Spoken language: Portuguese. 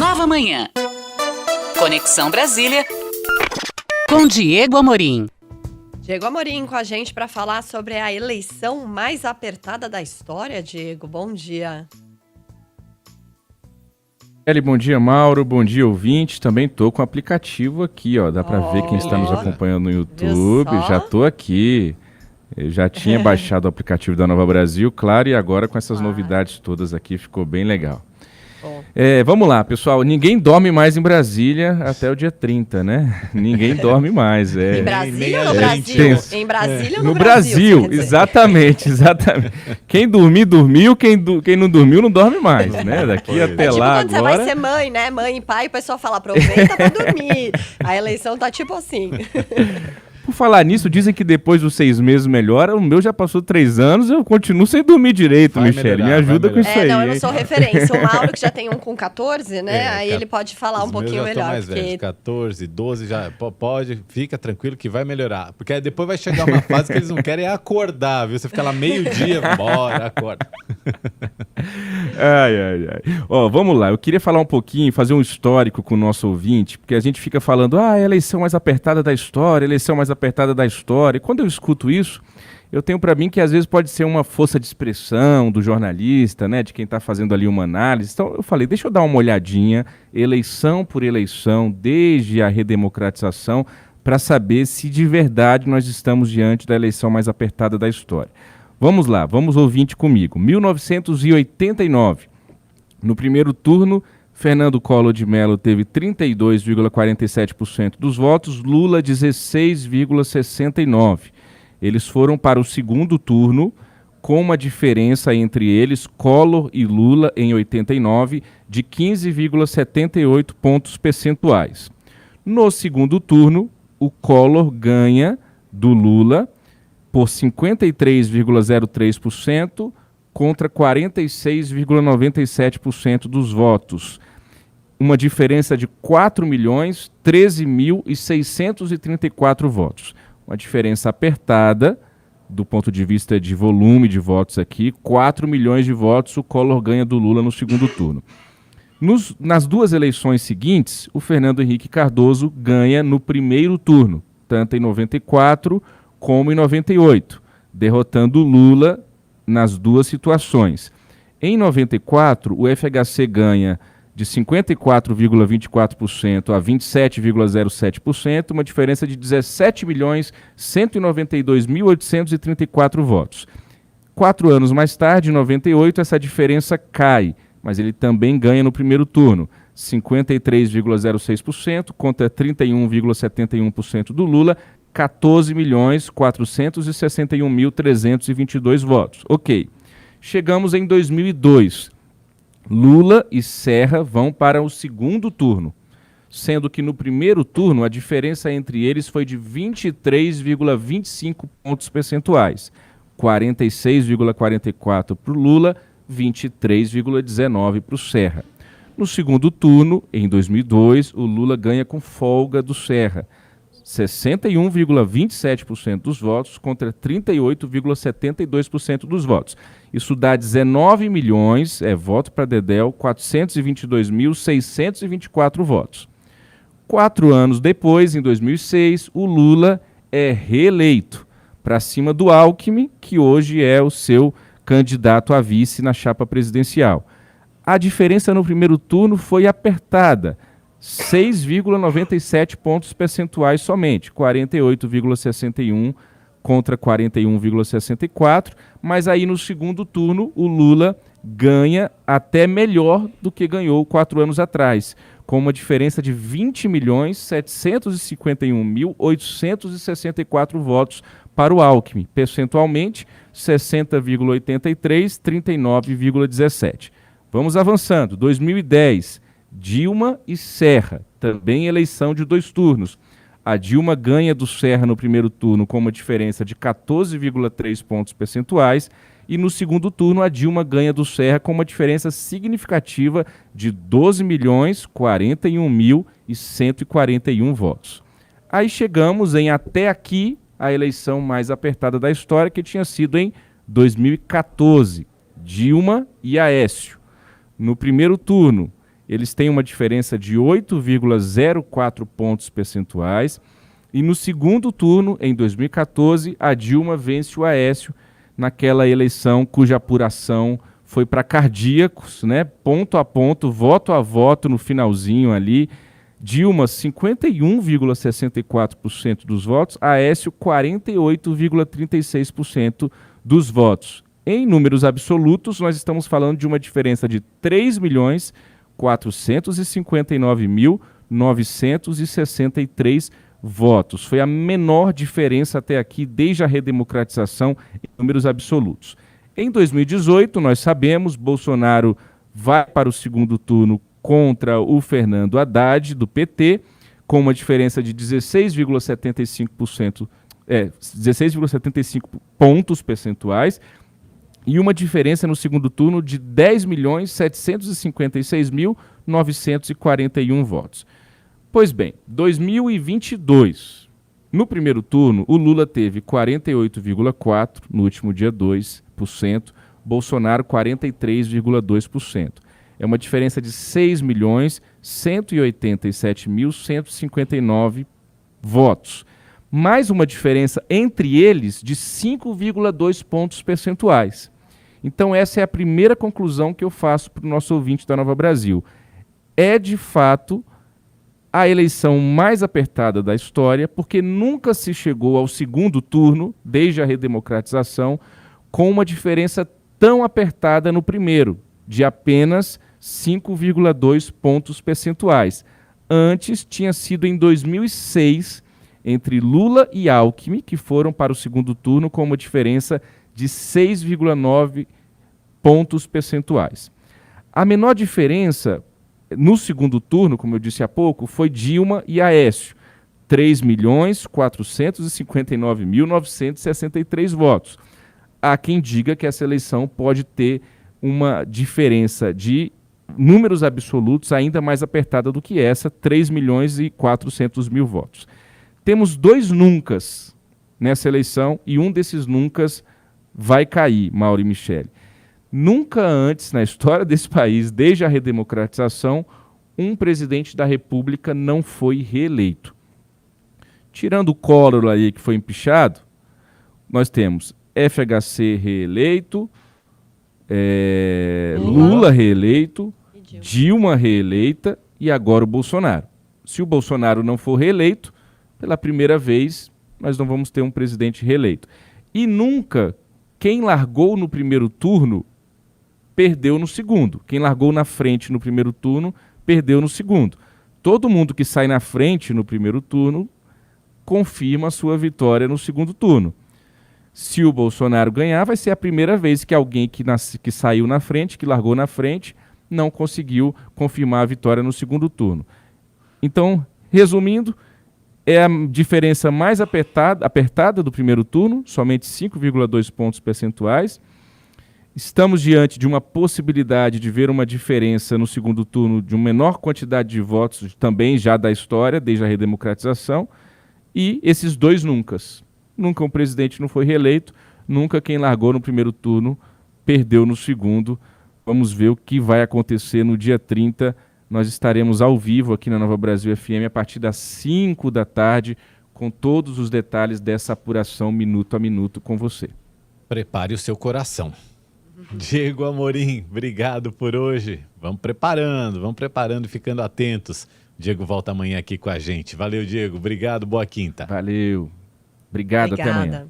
Nova Manhã. Conexão Brasília com Diego Amorim. Diego Amorim com a gente para falar sobre a eleição mais apertada da história. Diego, bom dia. Bom dia, Mauro. Bom dia, ouvinte. Também tô com o aplicativo aqui, ó. Dá para ver quem está nos acompanhando no YouTube. Já tô aqui. Eu já tinha baixado o aplicativo da Nova Brasil, claro, e agora com essas novidades todas aqui ficou bem legal. Vamos lá, pessoal. Ninguém dorme mais em Brasília até o dia 30, né? Ninguém dorme mais. Em Brasília ou no Brasil? Em Brasília ou no Brasil? Exatamente. Quem dormir, dormiu. Quem não dormiu, não dorme mais, né? Daqui até lá quando agora... você vai ser mãe, né? Mãe e pai, o pessoal fala, aproveita pra dormir. A eleição tá tipo assim. Por falar nisso, dizem que depois dos 6 meses melhora. O meu já passou 3 anos, eu continuo sem dormir direito, Michele. Me ajuda com isso aí. Não, eu não sou referência. O Mauro, que já tem um com 14, né? Aí ele pode falar um pouquinho melhor. Mais velhos, 14, 12, já pode, fica tranquilo que vai melhorar. Porque aí depois vai chegar uma fase que eles não querem acordar, viu? Você fica lá meio-dia, bora, acorda. Ai. Vamos lá. Eu queria falar um pouquinho, fazer um histórico com o nosso ouvinte, porque a gente fica falando, a eleição mais apertada da história, eleição mais apertada da história. E quando eu escuto isso, eu tenho para mim que às vezes pode ser uma força de expressão do jornalista, né, de quem está fazendo ali uma análise. Então eu falei, deixa eu dar uma olhadinha, eleição por eleição, desde a redemocratização, para saber se de verdade nós estamos diante da eleição mais apertada da história. Vamos lá, vamos ouvinte comigo. 1989, no primeiro turno, Fernando Collor de Mello teve 32,47% dos votos, Lula 16,69%. Eles foram para o segundo turno, com uma diferença entre eles, Collor e Lula, em 89, de 15,78 pontos percentuais. No segundo turno, o Collor ganha do Lula por 53,03% contra 46,97% dos votos. Uma diferença de 4.013.634 votos. Uma diferença apertada, do ponto de vista de volume de votos aqui, 4 milhões de votos o Collor ganha do Lula no segundo turno. Nas duas eleições seguintes, o Fernando Henrique Cardoso ganha no primeiro turno, tanto em 94 como em 98, derrotando Lula nas duas situações. Em 94, o FHC ganha de 54,24% a 27,07%, uma diferença de 17.192.834 votos. 4 anos mais tarde, em 98, essa diferença cai, mas ele também ganha no primeiro turno, 53,06% contra 31,71% do Lula, 14.461.322 votos. Ok. Chegamos em 2002. Lula e Serra vão para o segundo turno, sendo que no primeiro turno a diferença entre eles foi de 23,25 pontos percentuais. 46,44 para o Lula, 23,19 para o Serra. No segundo turno, em 2002, o Lula ganha com folga do Serra. 61,27% dos votos contra 38,72% dos votos. Isso dá 19 milhões, voto para Dedéu, 422.624 votos. 4 anos depois, em 2006, o Lula é reeleito para cima do Alckmin, que hoje é o seu candidato a vice na chapa presidencial. A diferença no primeiro turno foi apertada, 6,97 pontos percentuais somente, 48,61 contra 41,64, mas aí no segundo turno o Lula ganha até melhor do que ganhou 4 anos atrás, com uma diferença de 20.751.864 votos para o Alckmin, percentualmente 60,83, 39,17. Vamos avançando, 2010, Dilma e Serra, também eleição de 2 turnos. A Dilma ganha do Serra no primeiro turno com uma diferença de 14,3 pontos percentuais e no segundo turno a Dilma ganha do Serra com uma diferença significativa de 12.041.141 votos. Aí chegamos em até aqui a eleição mais apertada da história, que tinha sido em 2014, Dilma e Aécio. No primeiro turno, eles têm uma diferença de 8,04 pontos percentuais. E no segundo turno, em 2014, a Dilma vence o Aécio naquela eleição cuja apuração foi para cardíacos, né? Ponto a ponto, voto a voto no finalzinho ali. Dilma, 51,64% dos votos, Aécio, 48,36% dos votos. Em números absolutos, nós estamos falando de uma diferença de 3.459.963 votos. Foi a menor diferença até aqui desde a redemocratização em números absolutos. Em 2018, nós sabemos, Bolsonaro vai para o segundo turno contra o Fernando Haddad, do PT, com uma diferença de 16,75 pontos percentuais, e uma diferença no segundo turno de 10.756.941 votos. Pois bem, 2022, no primeiro turno, o Lula teve 48,4%, no último dia 2%, Bolsonaro 43,2%. É uma diferença de 6.187.159 votos. Mais uma diferença entre eles de 5,2 pontos percentuais. Então essa é a primeira conclusão que eu faço para o nosso ouvinte da Nova Brasil. É, de fato, a eleição mais apertada da história, porque nunca se chegou ao segundo turno, desde a redemocratização, com uma diferença tão apertada no primeiro, de apenas 5,2 pontos percentuais. Antes tinha sido em 2006, entre Lula e Alckmin, que foram para o segundo turno com uma diferença de 6,9 pontos percentuais. A menor diferença no segundo turno, como eu disse há pouco, foi Dilma e Aécio, 3.459.963 votos. Há quem diga que essa eleição pode ter uma diferença de números absolutos ainda mais apertada do que essa, 3.400.000 votos. Temos dois nuncas nessa eleição e um desses nuncas vai cair, Mauro e Michele. Nunca antes na história desse país, desde a redemocratização, um presidente da República não foi reeleito. Tirando o Collor aí que foi empichado, nós temos FHC reeleito, Lula reeleito, Dilma reeleita e agora o Bolsonaro. Se o Bolsonaro não for reeleito, pela primeira vez nós não vamos ter um presidente reeleito. E nunca quem largou no primeiro turno perdeu no segundo. Quem largou na frente no primeiro turno perdeu no segundo. Todo mundo que sai na frente no primeiro turno confirma a sua vitória no segundo turno. Se o Bolsonaro ganhar, vai ser a primeira vez que alguém que saiu na frente, que largou na frente, não conseguiu confirmar a vitória no segundo turno. Então, resumindo, é a diferença mais apertada do primeiro turno, somente 5,2 pontos percentuais. Estamos diante de uma possibilidade de ver uma diferença no segundo turno de uma menor quantidade de votos também já da história, desde a redemocratização, e esses dois nuncas. Nunca um presidente não foi reeleito, nunca quem largou no primeiro turno perdeu no segundo. Vamos ver o que vai acontecer no dia 30. Nós estaremos ao vivo aqui na Nova Brasil FM a partir das 5 da tarde, com todos os detalhes dessa apuração minuto a minuto com você. Prepare o seu coração. Diego Amorim, obrigado por hoje. Vamos preparando e ficando atentos. Diego volta amanhã aqui com a gente. Valeu, Diego. Obrigado, boa quinta. Valeu. Obrigado, até amanhã.